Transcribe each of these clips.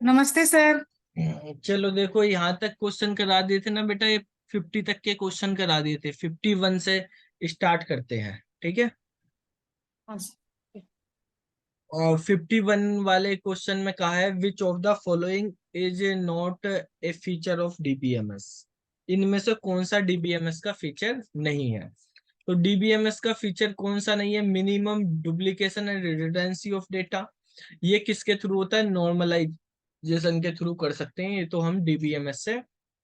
नमस्ते सर। चलो देखो, यहाँ तक क्वेश्चन करा दिए थे ना बेटा, ये 50 तक के क्वेश्चन करा दिए थे। 51 से स्टार्ट करते हैं, ठीक है। हाँ, और 51 वाले क्वेश्चन में कहा है, which of the following is not a feature of DBMS. इनमें से कौन सा डीबीएमएस का फीचर नहीं है? तो डीबीएमएस का फीचर कौन सा नहीं है? Minimum duplication and redundancy of data. ये किसके थ्रू होता है? नॉर्मलाइजेशन के थ्रू कर सकते हैं, ये तो हम डीबीएमएस से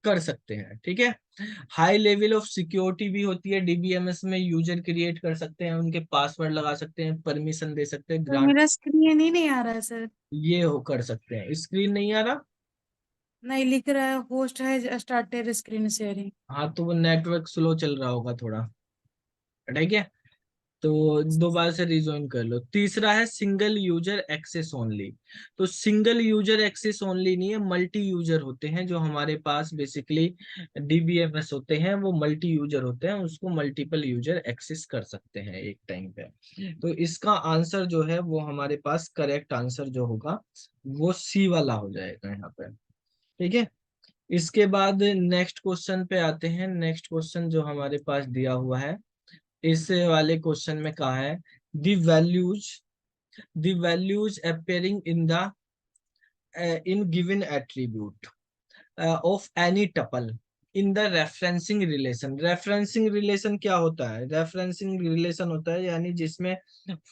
कर सकते हैं, ठीक है। हाई लेवल ऑफ सिक्योरिटी भी होती है डीबीएमएस में। यूजर क्रिएट कर सकते हैं, उनके पासवर्ड लगा सकते हैं, परमिशन दे सकते हैं, तो ग्रांट। मेरा स्क्रीन ही नहीं आ रहा है सर। ये हो कर सकते हैं। स्क्रीन नहीं आ रहा? नहीं, लिख रहा है होस्ट है स्टार्टेड स्क्रीन शेयरिंग। हाँ, तो वो नेटवर्क स्लो चल रहा होगा थोड़ा, ठीक है। तो दोबारा से रिज्वाइन कर लो। तीसरा है सिंगल यूजर एक्सेस ओनली। तो सिंगल यूजर एक्सेस ओनली नहीं है, मल्टी यूजर होते हैं जो हमारे पास बेसिकली डीबीएमएस होते हैं। वो मल्टी यूजर होते हैं, उसको मल्टीपल यूजर एक्सेस कर सकते हैं एक टाइम पे। तो इसका आंसर जो है वो हमारे पास करेक्ट आंसर जो होगा वो सी वाला हो जाएगा यहाँ पे, ठीक है। इसके बाद नेक्स्ट क्वेश्चन पे आते हैं। नेक्स्ट क्वेश्चन जो हमारे पास दिया हुआ है, इस वाले क्वेश्चन में कहा है, the values the values appearing in the in given attribute of any tuple in the referencing relation. Referencing relation क्या होता है? रेफरेंसिंग रिलेशन होता है यानी जिसमें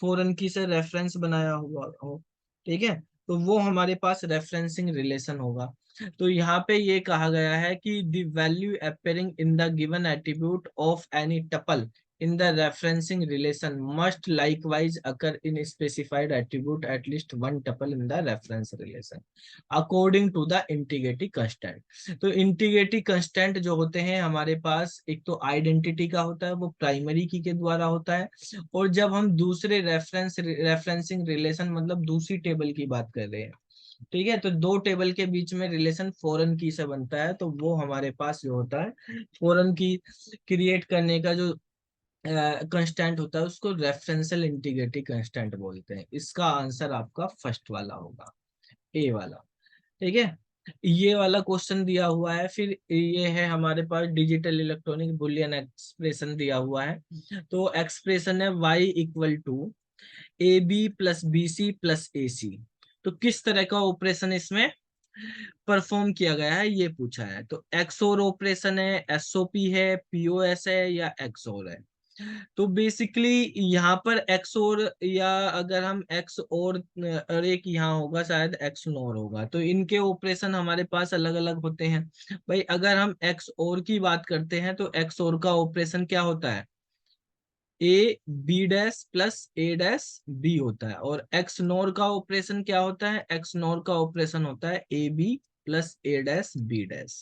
फॉरेन की से रेफरेंस बनाया हुआ हो, ठीक है। तो वो हमारे पास रेफरेंसिंग रिलेशन होगा। तो यहाँ पे ये कहा गया है कि the value appearing in the given attribute of any tuple in the referencing relation must likewise occur in specified attribute at least one tuple in the reference relation according to the integrity constant। तो integrity constant जो होते हैं हमारे पास, एक तो identity का होता है, वो प्राइमरी की के द्वारा होता है। और जब हम दूसरे रेफरेंसिंग रिलेशन मतलब दूसरी टेबल की बात कर रहे हैं, ठीक है, तो दो टेबल के बीच में रिलेशन फॉरेन की से बनता है, तो वो हमारे पास जो होता है फॉरेन की क्रिएट करने का जो कंस्टेंट होता है उसको रेफरेंशियल इंटीग्रिटी कंस्टेंट बोलते हैं। इसका आंसर आपका फर्स्ट वाला होगा, ए वाला, ठीक है। ये वाला क्वेश्चन दिया हुआ है। फिर ये है हमारे पास डिजिटल इलेक्ट्रॉनिक बुलियन एक्सप्रेशन दिया हुआ है। तो एक्सप्रेशन है y equal to A B plus B C plus A C. तो किस तरह का ऑपरेशन इसमें परफॉर्म किया गया है ये पूछा है। तो एक्सओर ऑपरेशन है, एसओपी है, पीओएस है, या एक्सओर है। तो बेसिकली यहाँ पर एक्स और, या अगर हम एक्स और एक यहाँ होगा शायद एक्स नॉर होगा, तो इनके ऑपरेशन हमारे पास अलग अलग होते हैं। भाई अगर हम एक्स और की बात करते हैं तो एक्स और का ऑपरेशन क्या होता है? A B dash plus A dash B होता है। और एक्स नॉर का ऑपरेशन क्या होता है? एक्स नॉर का ऑपरेशन होता है A B plus A dash B dash.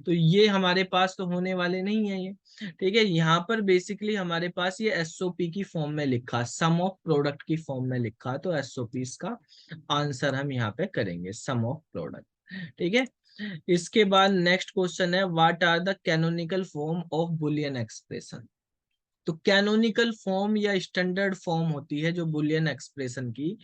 तो ये हमारे पास तो होने वाले नहीं है ये, ठीक है। यहाँ पर बेसिकली हमारे पास ये एसओपी की फॉर्म में लिखा, सम ऑफ प्रोडक्ट की फॉर्म में लिखा, तो एसओपी का आंसर हम यहाँ पे करेंगे सम ऑफ प्रोडक्ट, ठीक है। इसके बाद नेक्स्ट क्वेश्चन है, what are the canonical form of Boolean expression. तो कैनोनिकल फॉर्म या स्टैंडर्ड फॉर्म होती है जो बुलियन एक्सप्रेशन की,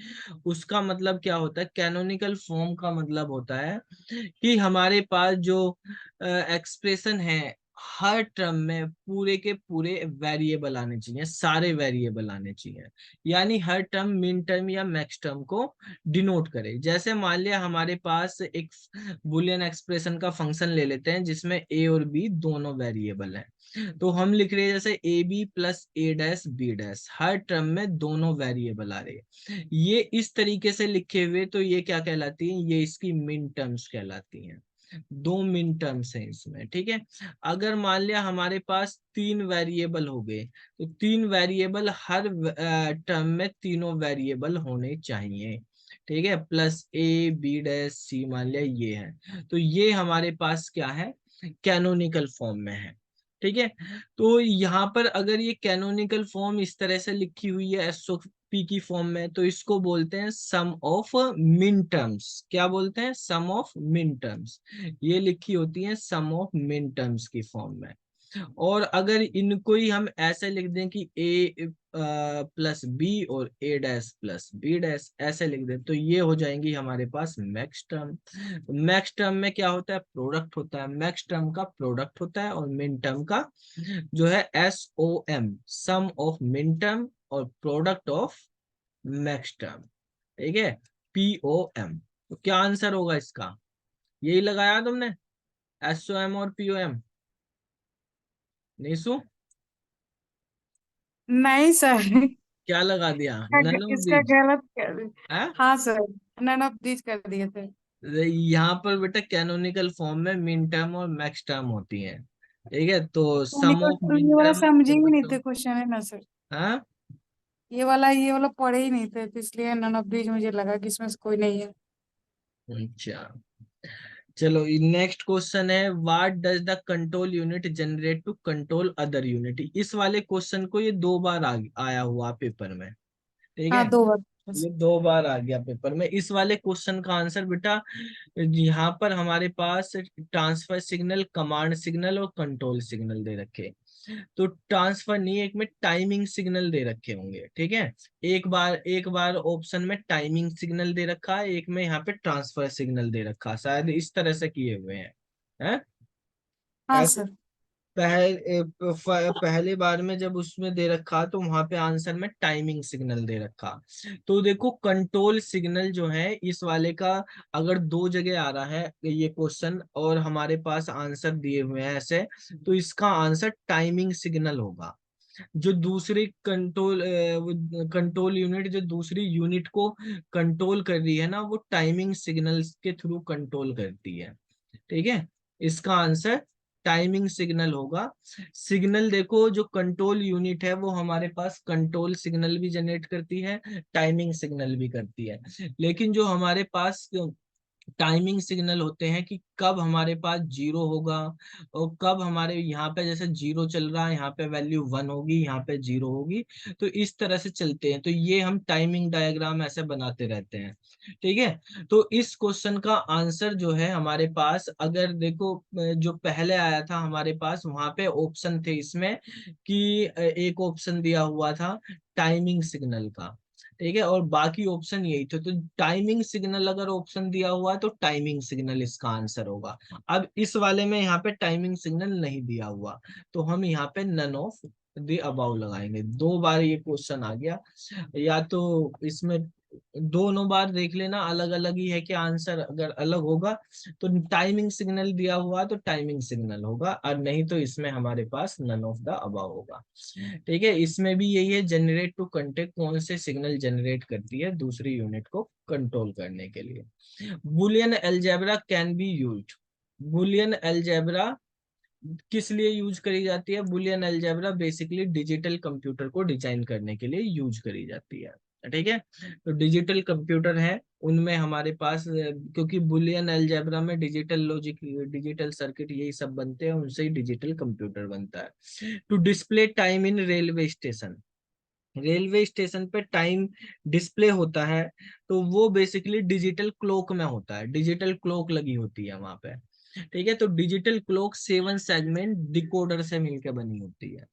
उसका मतलब क्या होता है? कैनोनिकल फॉर्म का मतलब होता है कि हमारे पास जो एक्सप्रेशन है, हर टर्म में पूरे के पूरे वेरिएबल आने चाहिए, सारे वेरिएबल आने चाहिए। यानी हर टर्म मिन टर्म या मैक्स टर्म को डिनोट करे। जैसे मान लिया हमारे पास एक बुलियन एक्सप्रेशन का फंक्शन ले लेते हैं जिसमें ए और बी दोनों वेरिएबल हैं। तो हम लिख रहे हैं जैसे A B plus A dash B dash, हर टर्म में दोनों वेरिएबल आ रहे हैं। ये इस तरीके से लिखे हुए, तो ये क्या कहलाती है? ये इसकी मिन टर्म्स कहलाती हैं। दो मिन टर्म्स हैं इसमें, ठीक है। अगर मान लिया हमारे पास तीन वेरिएबल हो गए, तो तीन वेरिएबल हर टर्म में तीनों वेरिएबल होने चाहिए, ठीक है। प्लस ए बी डैश सी मान लिया ये है, तो ये हमारे पास क्या है? कैनोनिकल फॉर्म में है, ठीक है। तो यहाँ पर अगर ये कैनोनिकल फॉर्म इस तरह से लिखी हुई है एसओपी की फॉर्म में, तो इसको बोलते हैं सम ऑफ मिन टर्म्स। क्या बोलते हैं? सम ऑफ मिन टर्म्स। ये लिखी होती है सम ऑफ मिन टर्म्स की फॉर्म में। और अगर इनको ही हम ऐसे लिख दें कि ए प्लस बी और ए डैश प्लस बी डैश, ऐसे लिख दे तो ये हो जाएंगी हमारे पास मैक्स टर्म। मैक्स टर्म में क्या होता है, प्रोडक्ट होता है, मैक्स टर्म का प्रोडक्ट होता है, और मिन टर्म का जो है S O M, sum of min term और प्रोडक्ट ऑफ मैक्स टर्म, ठीक है, पी ओ एम। तो क्या आंसर होगा इसका, यही लगाया तुमने, एस ओ एम और पी ओ एम, नीसू नहीं सर। क्या लगा दिया, नन ऑफ इसका दीज गलत कर दिए। है। हाँ सर, नन ऑफ दिस कर दिए थे। यहाँ पर बेटा कैनोनिकल फॉर्म में मिन टर्म और मैक्स टर्म होती हैं, ठीक है, तो सम ऑफ मिन ये वाला टर्म समझे ही नहीं प्रोडक्ट थे ऑफ, क्वेश्चन, है ना सर? हाँ। ये वाला पढ़े ही नहीं थे, तो इसलिए नन ऑफ दिस मुझे लगा कि इसमें से कोई नहीं है। अच्छा, चलो नेक्स्ट क्वेश्चन है, what does the control unit generate to control other unit. इस वाले क्वेश्चन को ये 2 बार आया हुआ पेपर में, ठीक हाँ, है, दो बार। ये 2 बार आ गया पेपर में। इस वाले क्वेश्चन का आंसर बेटा, यहाँ पर हमारे पास ट्रांसफर सिग्नल, कमांड सिग्नल और कंट्रोल सिग्नल दे रखे, तो ट्रांसफर नहीं, एक में टाइमिंग सिग्नल दे रखे होंगे, ठीक है, एक बार ऑप्शन में टाइमिंग सिग्नल दे रखा है, एक में यहाँ पे ट्रांसफर सिग्नल दे रखा है, शायद इस तरह से किए हुए हैं। हाँ ऐसे सर। पहले बार में जब उसमें दे रखा तो वहां पे आंसर में टाइमिंग सिग्नल दे रखा। तो देखो कंट्रोल सिग्नल जो है इस वाले का, अगर 2 जगह आ रहा है ये क्वेश्चन और हमारे पास आंसर दिए हुए हैं ऐसे, तो इसका आंसर टाइमिंग सिग्नल होगा। जो दूसरी कंट्रोल यूनिट जो दूसरी यूनिट को कंट्रोल कर रही है ना, वो टाइमिंग सिग्नल्स के थ्रू कंट्रोल करती है, ठीक है, इसका आंसर टाइमिंग सिग्नल होगा। सिग्नल देखो, जो कंट्रोल यूनिट है वो हमारे पास कंट्रोल सिग्नल भी जनरेट करती है, टाइमिंग सिग्नल भी करती है, लेकिन जो हमारे पास टाइमिंग सिग्नल होते हैं कि कब हमारे पास 0 होगा और कब हमारे यहाँ पे जैसे 0 चल रहा है, यहाँ पे वैल्यू 1 होगी, यहाँ पे 0 होगी, तो इस तरह से चलते हैं, तो ये हम टाइमिंग डायग्राम ऐसे बनाते रहते हैं, ठीक है। तो इस क्वेश्चन का आंसर जो है हमारे पास, अगर देखो जो पहले आया था हमारे पास वहां पे ऑप्शन थे इसमें कि एक ऑप्शन दिया हुआ था टाइमिंग सिग्नल का, ठीक है, और बाकी ऑप्शन यही थे, तो टाइमिंग सिग्नल अगर ऑप्शन दिया हुआ है तो टाइमिंग सिग्नल इसका आंसर होगा। अब इस वाले में यहाँ पे टाइमिंग सिग्नल नहीं दिया हुआ, तो हम यहाँ पे नन ऑफ द अबाउ लगाएंगे। 2 बार ये क्वेश्चन आ गया, या तो इसमें दोनों बार देख लेना अलग अलग ही है क्या आंसर, अगर अलग होगा तो टाइमिंग सिग्नल दिया हुआ तो टाइमिंग सिग्नल होगा, और नहीं तो इसमें हमारे पास नन ऑफ द अबाउ होगा, ठीक है। इसमें भी यही है, जनरेट टू कंटेक्ट, कौन से सिग्नल जनरेट करती है दूसरी यूनिट को कंट्रोल करने के लिए। Boolean algebra can be used. Boolean algebra किस लिए यूज करी जाती है, Boolean algebra basically digital computer को डिजाइन करने के लिए यूज करी जाती है, ठीक है। तो डिजिटल कंप्यूटर है उनमें हमारे पास, क्योंकि बुलियन अलजेब्रा में डिजिटल लॉजिक, डिजिटल सर्किट यही सब बनते हैं, उनसे ही डिजिटल कंप्यूटर बनता है। To display time in railway station, railway station पे टाइम डिस्प्ले होता है, तो वो बेसिकली डिजिटल क्लॉक में होता है, डिजिटल क्लॉक लगी होती है वहां पे, ठीक है। तो डिजिटल क्लॉक 7 सेगमेंट डिकोडर से मिलकर बनी होती है।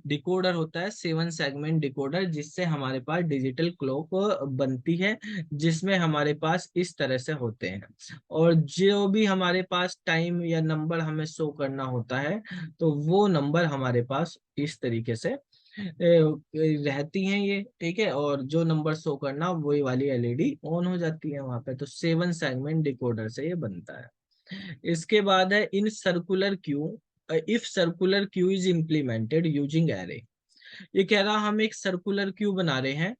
डिकोडर होता है 7 सेगमेंट डिकोडर, जिससे हमारे पास डिजिटल क्लॉक बनती है, जिसमें हमारे पास इस तरह से होते हैं, और जो भी हमारे पास टाइम या नंबर हमें शो करना होता है, तो वो नंबर हमारे पास इस तरीके से रहती हैं ये, ठीक है, और जो नंबर शो करना वही वाली एलईडी ऑन हो जाती है वहां पे, तो 7 सेगमेंट डिकोडर से ये बनता है। इसके बाद है in circular queue, if circular queue is implemented using array. ये कह रहा हम एक सर्कुलर क्यू बना रहे हैं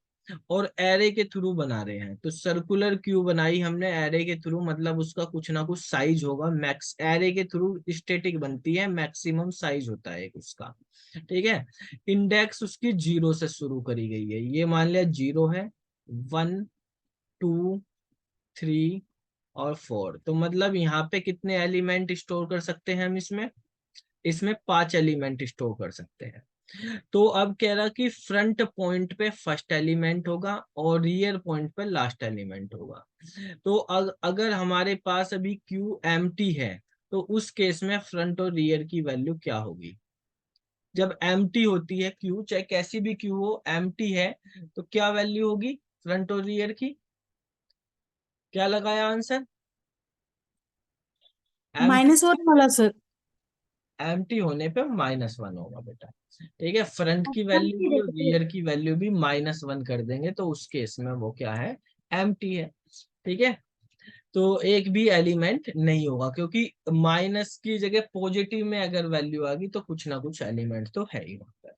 और एरे के थ्रू बना रहे हैं, तो सर्कुलर क्यू बनाई हमने एरे के थ्रू, मतलब उसका कुछ ना कुछ साइज होगा, मैक्स एरे के थ्रू स्टैटिक बनती है, मैक्सिमम साइज होता है एक उसका, ठीक है। इंडेक्स उसकी 0 से शुरू करी गई है, ये मान लिया 0 है, 1, 2, 3 और 4, तो मतलब यहाँ पे कितने एलिमेंट स्टोर कर सकते हैं हम इसमें, इसमें 5 एलिमेंट स्टोर कर सकते हैं। तो अब कह रहा कि फ्रंट पॉइंट पे फर्स्ट एलिमेंट होगा और रियर पॉइंट पे लास्ट एलिमेंट होगा। तो अगर हमारे पास अभी क्यू एम्प्टी है, तो उस केस में फ्रंट और रियर की वैल्यू क्या होगी, जब एम्प्टी होती है क्यू, चाहे कैसी भी क्यू हो, एम्प्टी है, तो क्या वैल्यू होगी फ्रंट और रियर की? क्या लगाया आंसर? एम्प्टी, -1 वाला सर। एम्प्टी होने पे -1 होगा बेटा। ठीक है, फ्रंट की हम वैल्यू नहीं भी और देखते। रियर की वैल्यू भी -1 कर देंगे, तो उस केस में वो क्या है? एम्प्टी है। ठीक है, तो एक भी एलिमेंट नहीं होगा, क्योंकि माइनस की जगह पॉजिटिव में अगर वैल्यू आ गई तो कुछ ना कुछ एलिमेंट तो है ही वहां पर।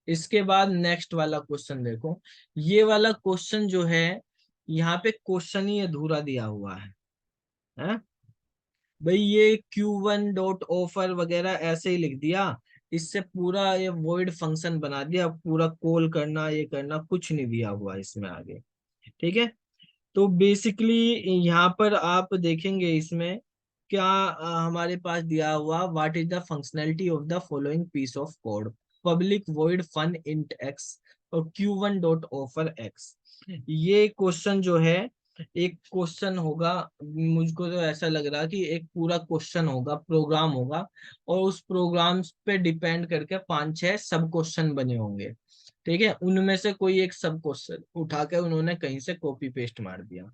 इसके बाद नेक्स्ट वाला क्वेश्चन देखो। ये वाला क्वेश्चन जो है, यहाँ पे क्वेश्चन ही अधूरा दिया हुआ है? भाई ये Q1 डॉट ऑफर वगैरह ऐसे ही लिख दिया, इससे पूरा ये वॉइड फंक्शन बना दिया, पूरा कॉल करना ये करना कुछ नहीं दिया हुआ इसमें आगे। ठीक है, तो बेसिकली यहाँ पर आप देखेंगे इसमें क्या हमारे पास दिया हुआ, what is the functionality of the following piece of code, public void fun int x और Q1 डॉट ऑफर एक्स। ये क्वेश्चन जो है, एक क्वेश्चन होगा, मुझको तो ऐसा लग रहा कि एक पूरा क्वेश्चन होगा, प्रोग्राम होगा, और उस प्रोग्राम पे डिपेंड करके 5-6 सब क्वेश्चन बने होंगे। ठीक है, उनमें से कोई एक सब क्वेश्चन उठा के उन्होंने कहीं से कॉपी पेस्ट मार दिया।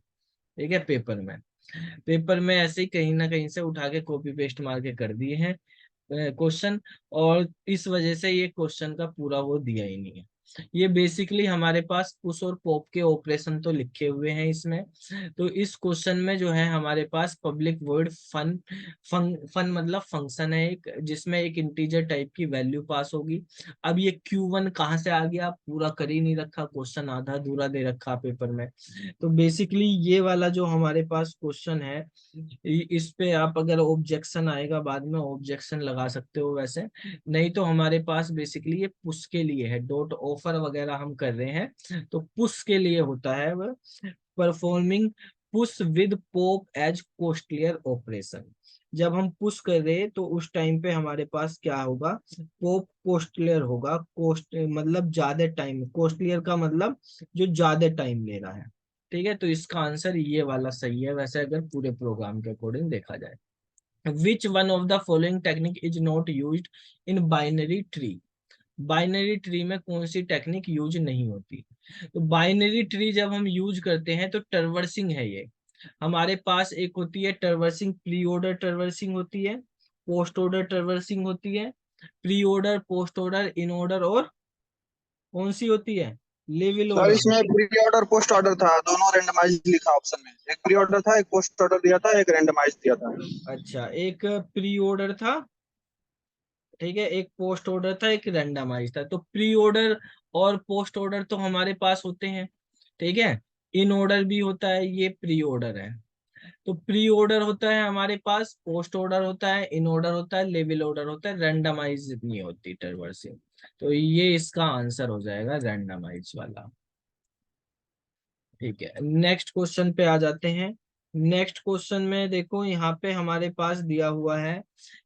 ठीक है, पेपर में ऐसे ही कहीं ना कहीं से उठा के कॉपी पेस्ट मार के कर दिए हैं क्वेश्चन, और इस वजह से ये क्वेश्चन का पूरा वो दिया ही नहीं है। ये बेसिकली हमारे पास पुश और पॉप के ऑपरेशन तो लिखे हुए हैं इसमें। तो इस क्वेश्चन में जो है हमारे पास पब्लिक वॉइड फन, फन मतलब फंक्शन है एक, जिसमें एक इंटीजर टाइप की वैल्यू पास होगी। अब ये Q1 कहाँ से आ गया, पूरा कर ही नहीं रखा क्वेश्चन, आधा अधूरा दे रखा पेपर में। तो बेसिकली ये वाला जो हमारे पास क्वेश्चन है, इस पे आप अगर ऑब्जेक्शन आएगा बाद में ऑब्जेक्शन लगा सकते हो वैसे, नहीं तो हमारे पास बेसिकली ये पुश के लिए है, डॉट ऑफर वगैरह हम कर रहे हैं तो पुश के लिए होता है वह, performing push with pop as costlier operation. जब हम पुश कर रहे हैं तो उस टाइम पे हमारे पास क्या होगा, पॉप कोस्टलियर होगा, कोस्ट मतलब ज्यादा टाइम, कोस्टलियर का मतलब जो ज्यादा टाइम ले रहा है। ठीक है, तो इसका आंसर ये वाला सही है वैसे, अगर पूरे प्रोग्राम के अकॉर्डिंग देखा जाए। Which one of the following technique is not used in binary tree? Binary tree में कौन सी टेक्निक यूज नहीं होती? तो बाइनरी ट्री जब हम यूज करते हैं तो ट्रवर्सिंग है ये। हमारे पास एक होती है ट्रवर्सिंग, प्री ऑर्डर ट्रवर्सिंग होती है, पोस्ट ऑर्डर ट्रवर्सिंग होती है। Pre order, post order, in order, और कौन सी होती है? Level sir order. इसमें प्री ऑर्डर पोस्ट ऑर्डर था, दोनों रेंडमाइज लिखा ऑप्शन में। एक प्री ऑर्डर था, एक पोस्ट ऑर्डर दिया था, एक रेंडमाइज दिया था। अच्छा, एक प्री ऑर्डर था, ठीक है, एक पोस्ट ऑर्डर था, एक रैंडमाइज था। तो प्री ऑर्डर और पोस्ट ऑर्डर तो हमारे पास होते हैं। ठीक है, इन ऑर्डर भी होता है, ये प्री ऑर्डर है। तो प्री ऑर्डर होता है हमारे पास, पोस्ट ऑर्डर होता है, इन ऑर्डर होता है, लेवल ऑर्डर होता है, रैंडमाइज नहीं होती ट्रवर्सिंग। तो ये इसका आंसर हो जाएगा रैंडमाइज वाला। ठीक है, नेक्स्ट क्वेश्चन पे आ जाते हैं। नेक्स्ट क्वेश्चन में देखो, यहाँ पे हमारे पास दिया हुआ है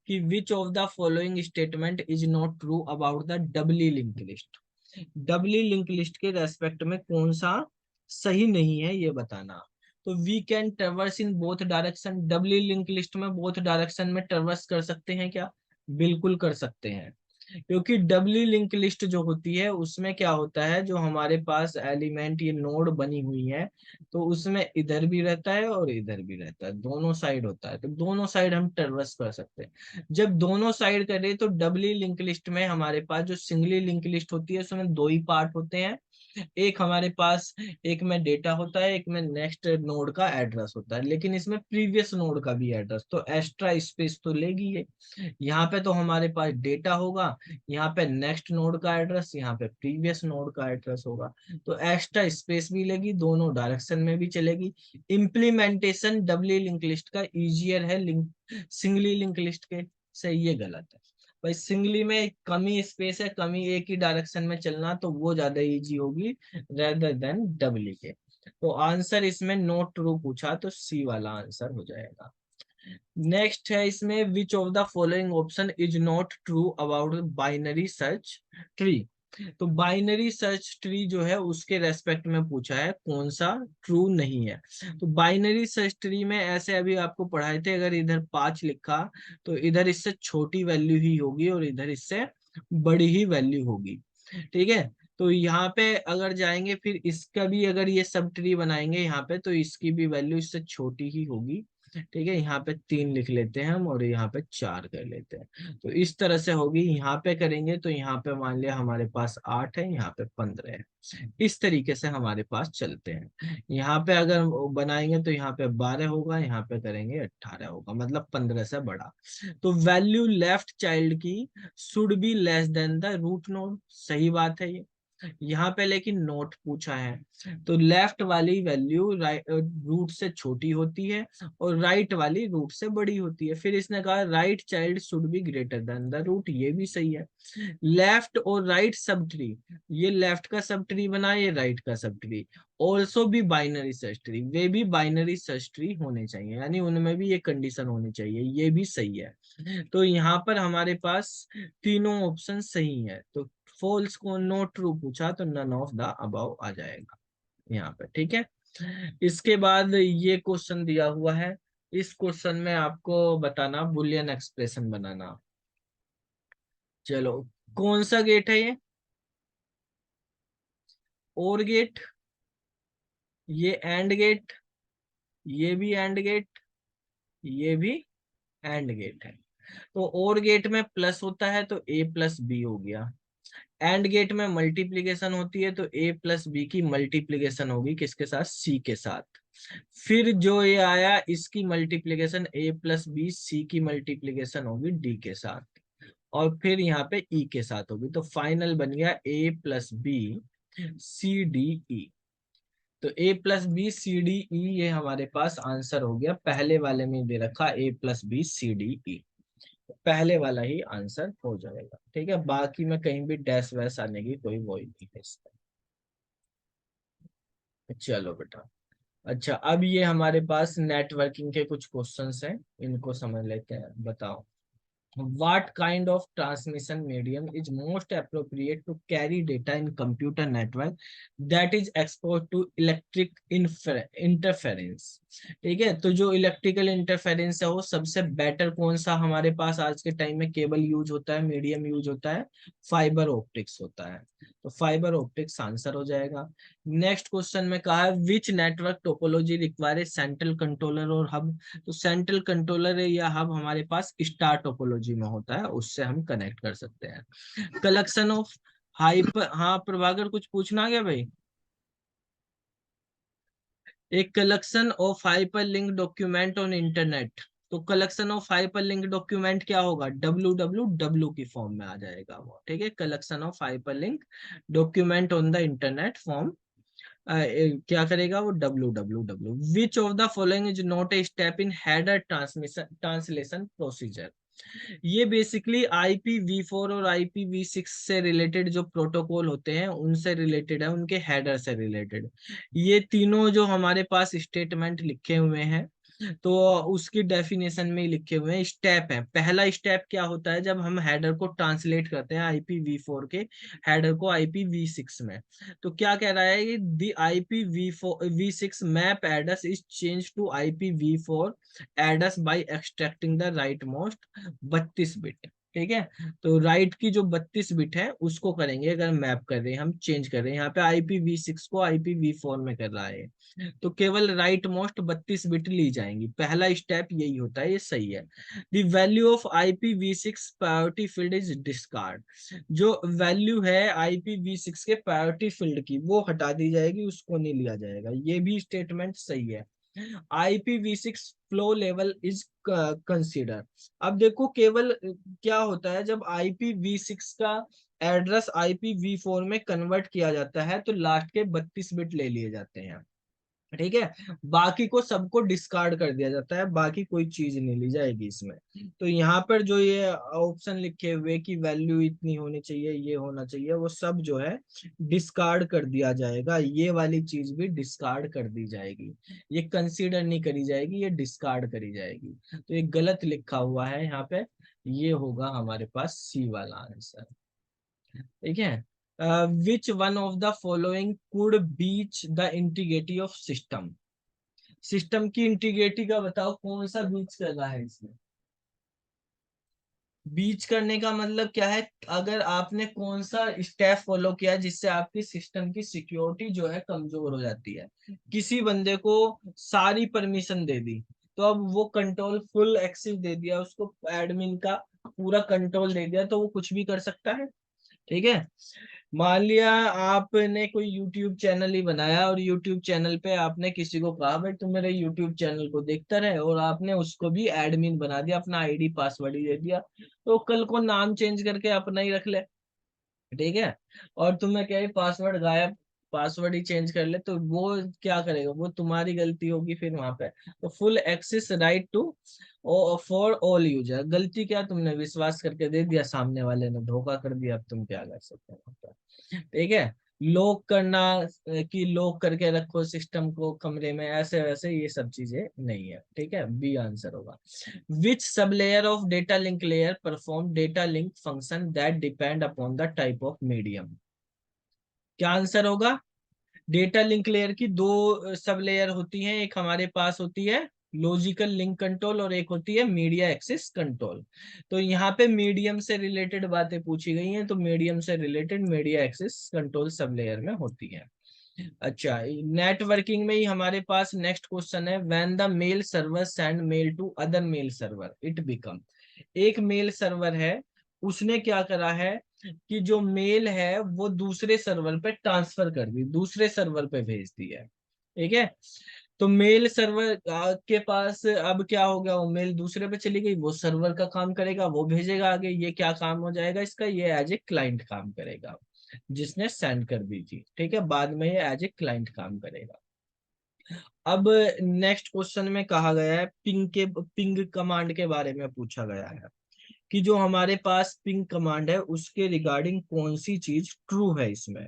कि which of the following statement is not true about the doubly link list? Doubly link list के रेस्पेक्ट में कौन सा सही नहीं है ये बताना। तो we can traverse in both direction, doubly link list में बोथ डायरेक्शन में ट्रेवर्स कर सकते हैं क्या? बिल्कुल कर सकते हैं, क्योंकि डबली लिंक लिस्ट जो होती है उसमें क्या होता है, जो हमारे पास एलिमेंट ये नोड बनी हुई है, तो उसमें इधर भी रहता है और इधर भी रहता है, दोनों साइड होता है, तो दोनों साइड हम ट्रेवर्स कर सकते हैं। जब दोनों साइड करें तो डबली लिंक लिस्ट में हमारे पास जो सिंगली लिंक लिस्ट होती है उसमें दो ही पार्ट होते हैं। एक हमारे पास, एक में डेटा होता है, एक में नेक्स्ट नोड का एड्रेस होता है, लेकिन इसमें प्रीवियस नोड का भी एड्रेस, तो एक्स्ट्रा स्पेस तो लेगी ये। यहाँ पे तो हमारे पास डेटा होगा, यहाँ पे नेक्स्ट नोड का एड्रेस, यहाँ पे प्रीवियस नोड का एड्रेस होगा, तो एक्स्ट्रा स्पेस भी लेगी, दोनों डायरेक्शन में भी चलेगी। इम्प्लीमेंटेशन डबली लिंक लिस्ट का इजियर है लिंक सिंगली लिंक लिस्ट के, सही ये गलत है? भाई सिंगली में कमी स्पेस है, कमी एक ही डायरेक्शन में चलना, तो वो ज्यादा इजी होगी रेदर देन डबली के। तो आंसर इसमें नॉट ट्रू पूछा तो सी वाला आंसर हो जाएगा। नेक्स्ट है इसमें, विच of the following option is not true about binary search tree? तो बाइनरी सर्च ट्री जो है उसके रेस्पेक्ट में पूछा है, कौन सा ट्रू नहीं है। तो बाइनरी सर्च ट्री में ऐसे अभी आपको पढ़ाए थे, अगर इधर 5 लिखा तो इधर इससे छोटी वैल्यू ही होगी और इधर इससे बड़ी ही वैल्यू होगी। ठीक है, तो यहाँ पे अगर जाएंगे फिर इसका भी अगर ये सब ट्री बनाएंगे यहाँ पे, तो इसकी भी वैल्यू इससे छोटी ही होगी। ठीक है, यहाँ पे 3 लिख लेते हैं हम और यहाँ पे 4 कर लेते हैं। तो इस तरह से होगी। यहाँ पे करेंगे तो यहाँ पे मान लिया हमारे पास 8 है, यहाँ पे 15 है। इस तरीके से हमारे पास चलते हैं। यहाँ पे अगर बनाएंगे तो यहाँ पे 12 होगा, यहाँ पे करेंगे 18 होगा, मतलब 15 से बड़ा। तो वैल्यू लेफ्ट चाइल्ड की should be less than the root node, सही बात है ये। यहाँ पे लेकिन नोट पूछा है, तो लेफ्ट वाली वैल्यू रूट से छोटी होती है और राइट वाली रूट से बड़ी होती है। फिर इसने कहा right child should be greater than the root, ये भी सही है। लेफ्ट और राइट सब ट्री, ये लेफ्ट का सब ट्री बना, ये राइट का सब ट्री। ऑल्सो भी बाइनरी सर्च ट्री, वे भी बाइनरी सर्च ट्री होने चाहिए, यानी उनमें भी ये कंडीशन होनी चाहिए, ये भी सही है। तो यहाँ पर हमारे पास तीनों ऑप्शन सही है। तो फॉल्स को नो ट्रू पूछा तो नन ऑफ द अबव आ जाएगा यहाँ पे। ठीक है, इसके बाद ये क्वेश्चन दिया हुआ है। इस क्वेश्चन में आपको बताना बुलियन एक्सप्रेशन बनाना। चलो, कौन सा गेट है ये? और गेट, ये एंड गेट, ये भी एंड गेट, ये भी एंड गेट है। तो और गेट में प्लस होता है तो ए प्लस बी हो गया। एंड गेट में मल्टीप्लीकेशन होती है तो ए प्लस बी की मल्टीप्लीकेशन होगी किसके साथ? सी के साथ। फिर जो ये आया इसकी मल्टीप्लीकेशन ए प्लस बी, सी की मल्टीप्लीकेशन होगी डी के साथ, और फिर यहाँ पे ई के साथ होगी। तो फाइनल बन गया A plus B C D E. तो A plus B C D E ये हमारे पास आंसर हो गया। पहले वाले में दे रखा A plus B C D E, पहले वाला ही आंसर हो जाएगा। ठीक है, बाकी में कहीं भी डैश वैश आने की कोई वो ही नहीं है इसका। चलो बेटा, अच्छा अब ये हमारे पास नेटवर्किंग के कुछ क्वेश्चंस हैं, इनको समझ लेते हैं। बताओ, what kind of transmission medium is most appropriate to carry data in computer network that is exposed to electric interference? ठीक है, तो जो इलेक्ट्रिकल इंटरफेरेंस है वो सबसे बेटर कौन सा हमारे पास आज के टाइम में केबल यूज होता है, मीडियम यूज होता है? फाइबर ऑप्टिक्स होता है। तो फाइबर ऑप्टिक्स आंसर हो जाएगा। नेक्स्ट क्वेश्चन में कहा है which network topology require central controller और हब? तो सेंट्रल कंट्रोलर या हब हमारे पास स्टार टोपोलॉजी में होता है, उससे हम कनेक्ट कर सकते हैं। कलेक्शन ऑफ हाइपर, हाँ प्रभाकर कुछ पूछना क्या भाई? एक collection of hyperlink document on internet, तो collection of hyperlink document क्या होगा? www की फॉर्म में आ जाएगा वो। ठीक है, collection of hyperlink document on the internet form क्या करेगा वो? www। Which of the following is not a step in header transmission translation procedure? ये बेसिकली IPv4 और IPv6 से रिलेटेड जो प्रोटोकॉल होते हैं उनसे रिलेटेड है, उनके हेडर से रिलेटेड। ये तीनों जो हमारे पास स्टेटमेंट लिखे हुए हैं तो उसकी डेफिनेशन में ही लिखे हुए हैं, स्टेप है। पहला स्टेप क्या होता है? जब हम हेडर को ट्रांसलेट करते हैं IPv4 के हेडर को IPv6 में, तो क्या कह रहा है कि the IPv6 map address is change to IPv4 address by extracting the right most 32 bit. ठीक है, तो राइट की जो 32 बिट है उसको करेंगे, अगर मैप कर रहे हैं हम, चेंज कर रहे हैं। यहाँ पे IPv6 को IPv4 में कर रहा है तो केवल राइट मोस्ट 32 बिट ली जाएंगी। पहला स्टेप यही होता है, ये सही है। The value of IPv6 priority field is discard, जो वैल्यू है IPv6 के प्रायोरिटी फील्ड की वो हटा दी जाएगी, उसको नहीं लिया जाएगा। ये भी स्टेटमेंट सही है। IPv6 flow level is consider. अब देखो केवल क्या होता है जब IPv6 का एड्रेस IPv4 में कन्वर्ट किया जाता है तो लास्ट के 32 बिट ले लिए जाते हैं। ठीक है, बाकी को सबको डिस्कार्ड कर दिया जाता है, बाकी कोई चीज नहीं ली जाएगी इसमें। तो यहाँ पर जो ये ऑप्शन लिखे हुए कि वैल्यू इतनी होनी चाहिए, ये होना चाहिए, वो सब जो है डिस्कार्ड कर दिया जाएगा। ये वाली चीज भी डिस्कार्ड कर दी जाएगी, ये कंसीडर नहीं करी जाएगी, ये डिस्कार्ड करी जाएगी। तो ये गलत लिखा हुआ है यहाँ पे, ये होगा हमारे पास सी वाला आंसर। ठीक है, which one of the following could beach the integrity of system? System की इंटीग्रिटी का बताओ, कौन सा बीच कर रहा है इसमें? बीच करने का मतलब क्या है, अगर आपने कौन सा स्टेप फॉलो किया जिससे आपकी सिस्टम की सिक्योरिटी जो है कमजोर हो जाती है। किसी बंदे को सारी परमिशन दे दी, तो अब वो कंट्रोल फुल एक्सेस दे दिया उसको, एडमिन का पूरा कंट्रोल दे दिया, तो वो कुछ भी कर सकता है। ठीक है, मान लिया आपने कोई यूट्यूब चैनल ही बनाया और यूट्यूब चैनल पे आपने किसी को कहा भाई तुम मेरे यूट्यूब चैनल को देखता रहे, और आपने उसको भी एडमिन बना दिया, अपना आईडी पासवर्ड ही दे दिया, तो कल को नाम चेंज करके अपना ही रख ले। ठीक है, और तुम्हें क्या है पासवर्ड गायब, पासवर्ड ही चेंज कर ले, तो वो क्या करेगा, वो तुम्हारी गलती होगी फिर वहां पे। तो full access right to for all user, गलती क्या, तुमने विश्वास करके दे दिया, सामने वाले ने धोखा कर दिया, अब तुम क्या कर सकते हो। ठीक है, लॉक करना कि लॉक करके रखो सिस्टम को कमरे में, ऐसे वैसे ये सब चीजें नहीं है। ठीक है, बी आंसर होगा। Which sub layer of data link layer perform data link function that depend upon the type of medium. क्या आंसर होगा, डेटा लिंक लेयर की दो सब लेयर होती हैं, एक हमारे पास होती है लॉजिकल लिंक कंट्रोल और एक होती है मीडिया एक्सेस कंट्रोल। तो यहाँ पे मीडियम से रिलेटेड बातें पूछी गई हैं, तो मीडियम से related media access control sub layer में होती है। अच्छा, नेटवर्किंग में ही हमारे पास नेक्स्ट क्वेश्चन है, when the mail server send mail to other mail server it become. एक मेल सर्वर है, उसने क्या करा है कि जो मेल है वो दूसरे सर्वर पे ट्रांसफर कर दी, दूसरे सर्वर पे भेज दी है। ठीक है, तो मेल सर्वर के पास अब क्या हो गया, वो मेल दूसरे पे चली गई, वो सर्वर का काम करेगा, वो भेजेगा आगे, ये क्या काम हो जाएगा इसका, ये एज ए क्लाइंट काम करेगा, जिसने सेंड कर दी थी। ठीक है, बाद में ये एज ए क्लाइंट काम करेगा। अब नेक्स्ट क्वेश्चन में कहा गया है पिंग कमांड के बारे में पूछा गया है कि जो हमारे पास पिंग कमांड है उसके रिगार्डिंग कौन सी चीज ट्रू है इसमें।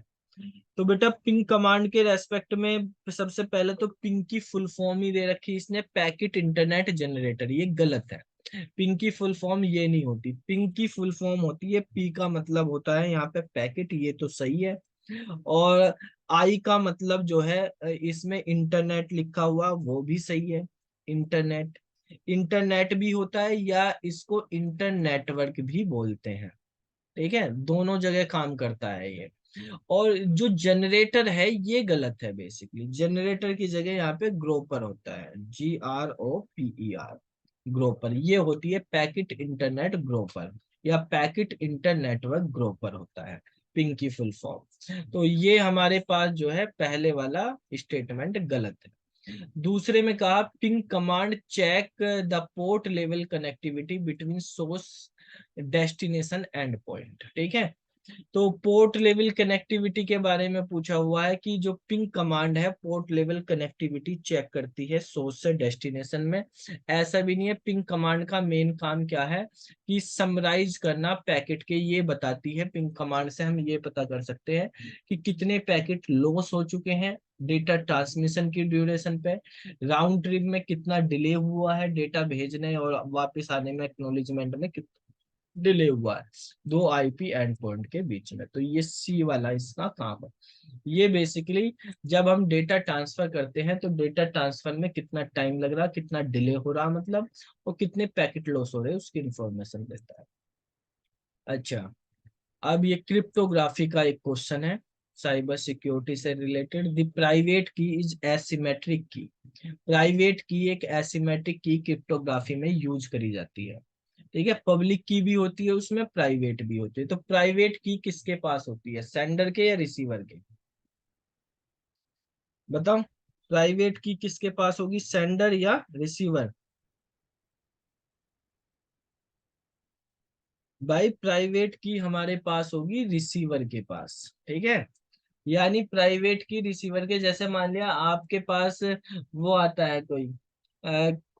तो बेटा पिंग कमांड के रेस्पेक्ट में सबसे पहले तो पिंग की फुल फॉर्म ही दे रखी है इसने, पैकेट इंटरनेट जनरेटर, ये गलत है। पिंग की फुल फॉर्म ये नहीं होती, पिंग की फुल फॉर्म होती है, पी का मतलब होता है यहाँ पे पैकेट, ये तो सही है। और आई का मतलब जो है इसमें इंटरनेट लिखा हुआ, वो भी सही है। इंटरनेट, इंटरनेट भी होता है या इसको इंटरनेटवर्क भी बोलते हैं। ठीक है, दोनों जगह काम करता है ये। और जो जनरेटर है ये गलत है, बेसिकली जनरेटर की जगह यहाँ पे ग्रोपर होता है, GROPER, ग्रोपर, ये होती है पैकेट इंटरनेट ग्रोपर या पैकेट इंटरनेटवर्क ग्रोपर होता है पिंग की फुल फॉर्म। तो ये हमारे पास जो है पहले वाला स्टेटमेंट गलत है। दूसरे में कहा ping command check the port level connectivity between source destination end point. ठीक है, तो पोर्ट लेवल कनेक्टिविटी के बारे में पूछा हुआ है कि जो पिंग कमांड है पोर्ट लेवल कनेक्टिविटी चेक करती है सोर्स से डेस्टिनेशन में। ऐसा भी नहीं है, पिंग कमांड का मेन काम क्या है कि समराइज करना पैकेट के, ये बताती है। पिंग कमांड से हम ये पता कर सकते हैं कि कितने पैकेट लॉस हो चुके हैं डेटा ट्रांसमिशन की ड्यूरेशन पे, राउंड ट्रिप में कितना डिले हुआ है डेटा भेजने और वापस आने में, एक्नॉलेजमेंट में डिले हुआ है दो आईपी एंड पॉइंट के बीच में। तो ये सी वाला इसका काम है। ये बेसिकली जब हम डेटा ट्रांसफर करते हैं तो डेटा ट्रांसफर में कितना टाइम लग रहा, कितना डिले हो रहा मतलब, और कितने पैकेट लॉस हो रहे हैं उसकी इंफॉर्मेशन देता है। अच्छा, अब ये क्रिप्टोग्राफी का एक क्वेश्चन है, साइबर सिक्योरिटी से रिलेटेड। द प्राइवेट की इज एसिमेट्रिक की, प्राइवेट की एक एसिमेट्रिक की क्रिप्टोग्राफी में यूज करी जाती है। ठीक है, पब्लिक की भी होती है उसमें, प्राइवेट भी होती है। तो प्राइवेट की किसके पास होती है, सेंडर के या रिसीवर के, बताओ। प्राइवेट की किसके पास होगी, सेंडर या रिसीवर। भाई प्राइवेट की हमारे पास होगी रिसीवर के पास। ठीक है, यानी प्राइवेट की रिसीवर के, जैसे मान लिया आपके पास वो आता है कोई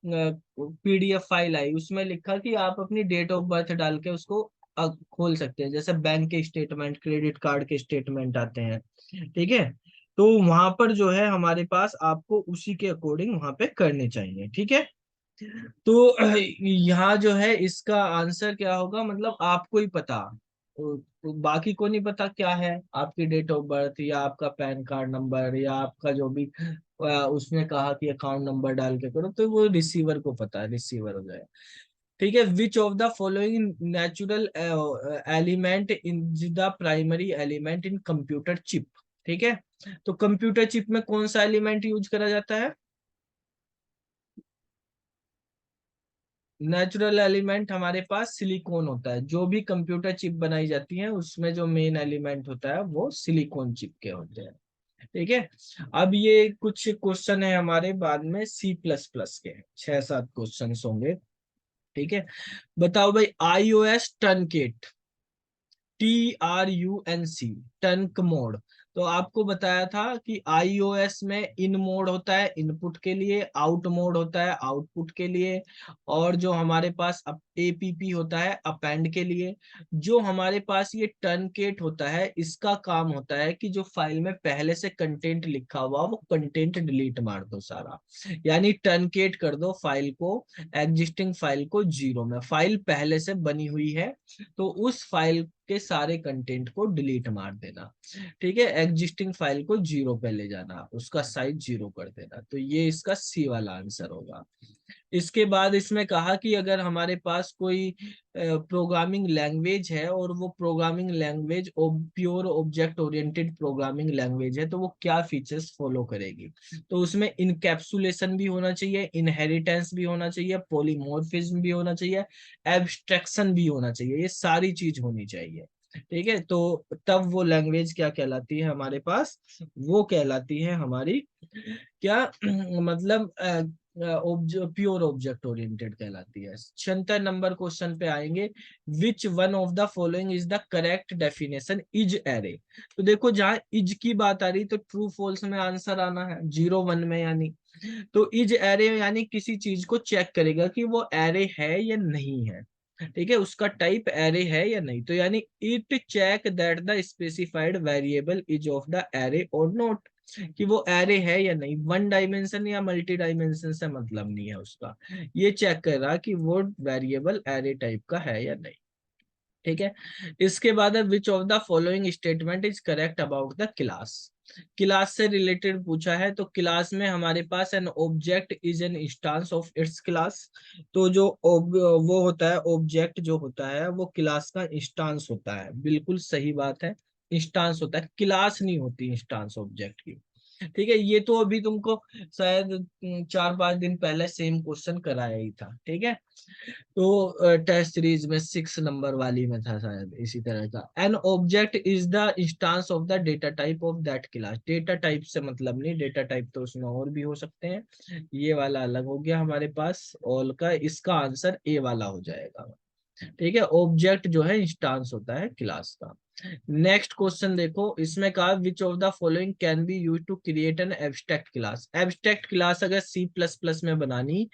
PDF फाइल आई, उसमें लिखा कि आप अपनी डेट ऑफ बर्थ डाल के उसको खोल सकते हैं, जैसे बैंक के स्टेटमेंट, क्रेडिट कार्ड के स्टेटमेंट आते हैं। ठीक है, तो वहां पर जो है हमारे पास आपको उसी के अकॉर्डिंग वहां पे करने चाहिए। ठीक है, तो यहाँ जो है इसका आंसर क्या होगा, मतलब आपको ही पता, तो बाकी को नहीं पता क्या है, आपकी डेट ऑफ बर्थ या आपका पैन कार्ड नंबर या आपका जो भी उसने कहा कि अकाउंट नंबर डाल के करो, तो वो रिसीवर को पता है, रिसीवर हो जाए। ठीक है, which of the following natural element in the primary element in computer chip. ठीक है, तो कंप्यूटर चिप में कौन सा एलिमेंट यूज करा जाता है? नेचुरल एलिमेंट हमारे पास सिलिकॉन होता है। जो भी कंप्यूटर चिप बनाई जाती है उसमें जो मेन एलिमेंट होता है वो सिलिकॉन चिप के होते हैं। ठीक है, अब ये कुछ क्वेश्चन है हमारे बाद में C++ के, 6-7 क्वेश्चन होंगे। ठीक है, बताओ भाई, iOS टर्नकेट, TRUNC, टर्नक मोड। तो आपको बताया था कि iOS में इन मोड होता है इनपुट के लिए, आउट मोड होता है आउटपुट के लिए, और जो हमारे पास APP होता है अपेंड के लिए। जो हमारे पास ये टर्नकेट होता है इसका काम होता है कि जो फाइल में पहले से कंटेंट लिखा हुआ वो कंटेंट डिलीट मार दो सारा, यानी टर्नकेट कर दो फाइल को, एग्जिस्टिंग फाइल को जीरो में। फाइल पहले से बनी हुई है तो उस फाइल के सारे कंटेंट को डिलीट मार देना। ठीक है, एग्जिस्टिंग फाइल को जीरो पे ले जाना, उसका साइज जीरो कर देना। तो ये इसका C वाला आंसर होगा। इसके बाद इसमें कहा कि अगर हमारे पास कोई प्रोग्रामिंग लैंग्वेज है और वो programming language pure object oriented programming language है तो वो क्या फीचर्स फॉलो करेगी। तो उसमें इनकैप्सुलेशन भी होना चाहिए, इनहेरिटेंस भी होना चाहिए, पॉलीमॉर्फिज्म भी होना चाहिए, एब्स्ट्रैक्शन भी होना चाहिए, ये सारी चीज होनी चाहिए। ठीक है, तो तब वो लैंग्वेज क्या कहलाती है हमारे पास? वो कहलाती है हमारी क्या मतलब प्योर ऑब्जेक्ट ओरिएंटेड कहलाती है। 76 नंबर क्वेश्चन पे आएंगे, which one of the following is the correct definition is array. तो देखो, जहां इज की बात आ रही तो ट्रू फॉल्स में आंसर आना है, 0-1 में यानी। तो इज एरे यानी किसी चीज को चेक करेगा कि वो एरे है या नहीं है। ठीक है, उसका टाइप एरे है या नहीं, तो यानी it check that the specified variable is of the array or not, कि वो एरे है या नहीं। 1 डायमेंशन या मल्टी डायमेंशन से मतलब नहीं है उसका, ये चेक कर रहा कि वो वेरिएबल एरे टाइप का है या नहीं। ठीक है, इसके बाद है which of the following statement is correct about the class. Class से रिलेटेड पूछा है, तो क्लास में हमारे पास an object is an instance of its class. तो जो वो होता है ऑब्जेक्ट जो होता है वो क्लास का इंस्टांस होता है, बिल्कुल सही बात है, इंस्टांस होता है, क्लास नहीं होती इंस्टांस ऑब्जेक्ट की। ठीक है, ये तो अभी तुमको शायद 4-5 दिन पहले सेम क्वेश्चन कराया ही था। ठीक है, तो टेस्ट सीरीज में 6 नंबर वाली में था शायद इसी तरह का। N object is the instance of the data type of that class. Data type से मतलब नहीं, डेटा टाइप तो उसमें और भी हो सकते हैं, ये वाला अलग हो गया हमारे पास ऑल का, इसका आंसर ए वाला हो जाएगा। ठीक है, ऑब्जेक्ट जो है इंस्टांस होता है क्लास का। नेक्स्ट क्वेश्चन देखो, इसमें कहा which of the following can be use to create an abstract class. Abstract class अगर C++ में बनानी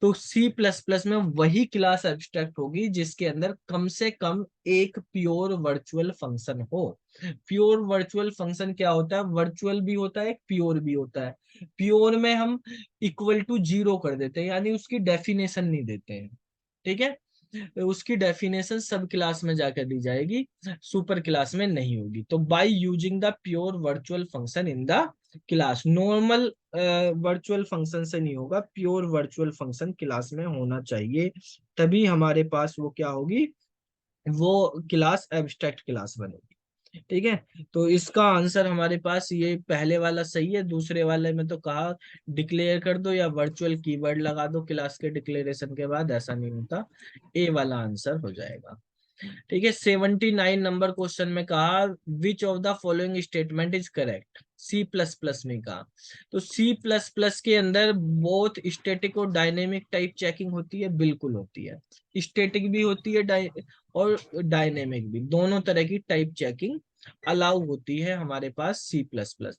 तो C++ में वही क्लास एब्स्ट्रैक्ट होगी जिसके अंदर कम से कम एक प्योर वर्चुअल फंक्शन हो। प्योर वर्चुअल फंक्शन क्या होता है? वर्चुअल भी होता है, प्योर भी होता है। प्योर में हम इक्वल टू 0 कर देते हैं, यानी उसकी डेफिनेशन नहीं देते हैं। ठीक है, उसकी डेफिनेशन सब क्लास में जाकर दी जाएगी, सुपर क्लास में नहीं होगी। तो by using the pure virtual function in the class, normal virtual function से नहीं होगा, प्योर वर्चुअल फंक्शन क्लास में होना चाहिए, तभी हमारे पास वो क्या होगी, वो क्लास एब्स्ट्रैक्ट क्लास बनेगी। ठीक है, तो इसका आंसर हमारे पास ये पहले वाला सही है। दूसरे वाले में तो कहा डिक्लेयर कर दो या वर्चुअल कीवर्ड लगा दो क्लास के डिक्लेरेशन के बाद, ऐसा नहीं होता, ए वाला आंसर हो जाएगा। ठीक है, 79 नंबर क्वेश्चन में कहा which of the following statement is correct. C++ में कहा, तो C++ के अंदर बोथ स्टैटिक और डायनेमिक टाइप चेकिंग होती है, बिल्कुल होती है। स्टैटिक भी होती है और डायनेमिक भी, दोनों तरह की टाइप चेकिंग अलाउ होती है हमारे पास C++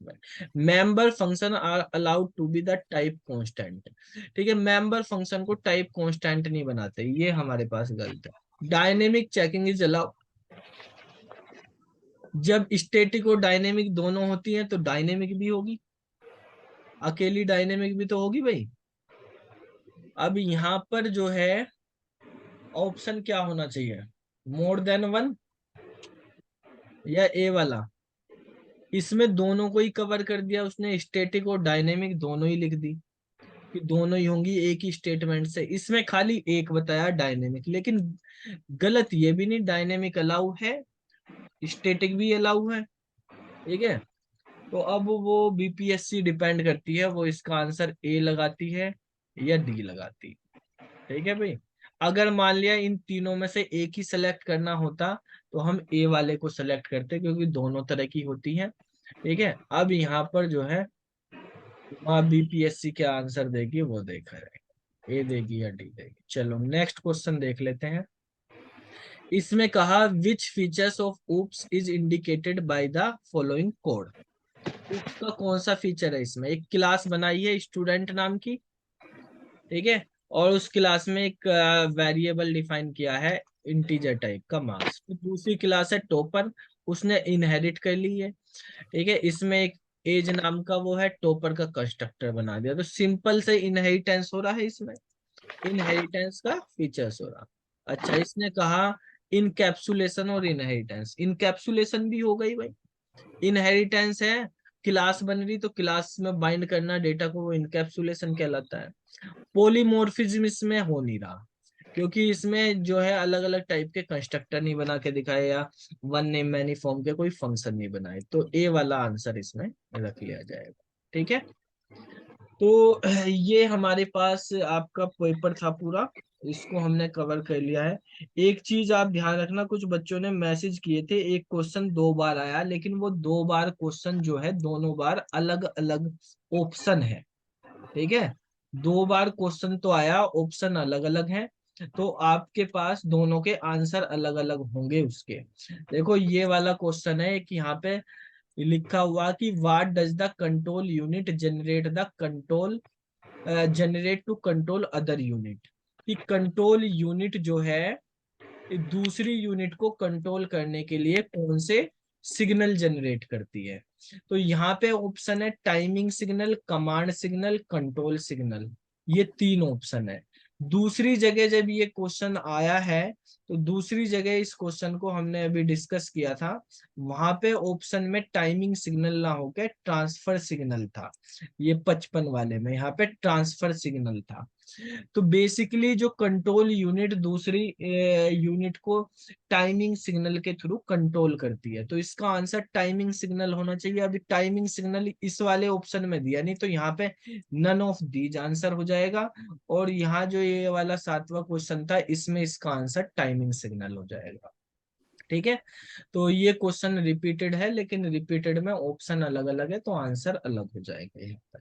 में। Member function are allowed to be the type constant. ठीक है, मेंबर फंक्शन को टाइप कांस्टेंट नहीं बनाते, ये हमारे पास गलत है। डायनेमिक चेकिंग इज अलाउड, जब स्टैटिक और डायनेमिक दोनों होती हैं तो डायनेमिक भी होगी, अकेली डायनेमिक भी तो होगी भाई। अब यहाँ पर जो है ऑप्शन क्या होना चाहिए, मोर देन 1 या ए वाला। इसमें दोनों को ही कवर कर दिया उसने, स्टैटिक और डायनेमिक दोनों ही लिख दी। कि दोनों ही होंगी एक ही स्टेटमेंट से। इसमें खाली एक बताया डायनेमिक, लेकिन गलत ये भी नहीं, डायनेमिक अलाउ है, स्टैटिक भी अलाउ है। ठीक है, तो अब वो बीपीएससी डिपेंड करती है, वो इसका आंसर ए लगाती है या डी लगाती है। ठीक है भाई, अगर मान लिया इन तीनों में से एक ही सेलेक्ट करना होता तो हम ए वाले को सेलेक्ट करते, क्योंकि दोनों तरह की होती है। ठीक है, अब यहाँ पर जो है वहाँ बीपीएससी क्या आंसर देगी वो देखा जाएगा, ए देगी या डी देगी। चलो नेक्स्ट क्वेश्चन देख लेते हैं। इसमें कहा which features of OOPs is indicated by the following code. OOPs का कौन सा फीचर है इसमें? एक क्लास बनाई है स्टूडेंट नाम की, ठीक है, और उस क्लास में एक वेरिएबल डिफाइन किया है इंटीजर टाइप का मार्क्स। तो दूसरी क्लास है टॉपर, उसने इनहेरिट कर ली है। ठीक है, इसमें एक एज नाम का वो है, टॉपर का कंस्ट्रक्टर बना दिया। तो सिंपल से इनहेरिटेंस हो रहा है इसमें, इनहेरिटेंस का फीचर्स हो रहा। अच्छा, इसने कहा इनकैप्सुलेशन और इनहेरिटेंस। इनकैप्सुलेशन भी हो गई भाई, इनहेरिटेंस है, क्लास बन रही तो क्लास में बाइंड करना डेटा को, वो इनकैप्सुलेशन कहलाता है। पॉलीमॉर्फिज्म इसमें हो नहीं रहा, क्योंकि इसमें जो है अलग अलग टाइप के कंस्ट्रक्टर नहीं बना के दिखाए, या वन नेम मैनी फॉर्म के कोई फंक्शन नहीं बनाए, तो ए वाला आंसर इसमें रख लिया जाएगा। ठीक है, तो ये हमारे पास आपका पेपर था पूरा, इसको हमने कवर कर लिया है। एक चीज आप ध्यान रखना, कुछ बच्चों ने मैसेज किए थे, एक क्वेश्चन 2 बार आया, लेकिन वो 2 बार क्वेश्चन जो है दोनों बार अलग अलग ऑप्शन है। ठीक है, 2 बार क्वेश्चन तो आया, ऑप्शन अलग अलग है, तो आपके पास दोनों के आंसर अलग अलग होंगे उसके। देखो ये वाला क्वेश्चन है कि यहाँ पे लिखा हुआ कि what does the control unit generate the control generate to control other unit. कि कंट्रोल यूनिट जो है दूसरी यूनिट को कंट्रोल करने के लिए कौन से सिग्नल जनरेट करती है। तो यहाँ पे ऑप्शन है timing signal, command signal, control signal, ये 3 ऑप्शन है। दूसरी जगह जब ये क्वेश्चन आया है, तो दूसरी जगह इस क्वेश्चन को हमने अभी डिस्कस किया था, वहां पे ऑप्शन में टाइमिंग सिग्नल ना होकर ट्रांसफर सिग्नल था। ये 55 वाले में यहाँ पे ट्रांसफर सिग्नल था। तो बेसिकली जो कंट्रोल यूनिट दूसरी यूनिट को टाइमिंग सिग्नल के थ्रू कंट्रोल करती है, तो इसका आंसर टाइमिंग सिग्नल होना चाहिए। अभी टाइमिंग सिग्नल इस वाले ऑप्शन में दिया नहीं, तो यहाँ पे नन ऑफ दीज आंसर हो जाएगा। और यहाँ जो ये वाला 7वां क्वेश्चन था, इसमें इसका आंसर टाइमिंग सिग्नल हो जाएगा। ठीक है, तो ये क्वेश्चन रिपीटेड है, लेकिन रिपीटेड में ऑप्शन अलग अलग है, तो आंसर अलग हो जाएगा यहाँ पर।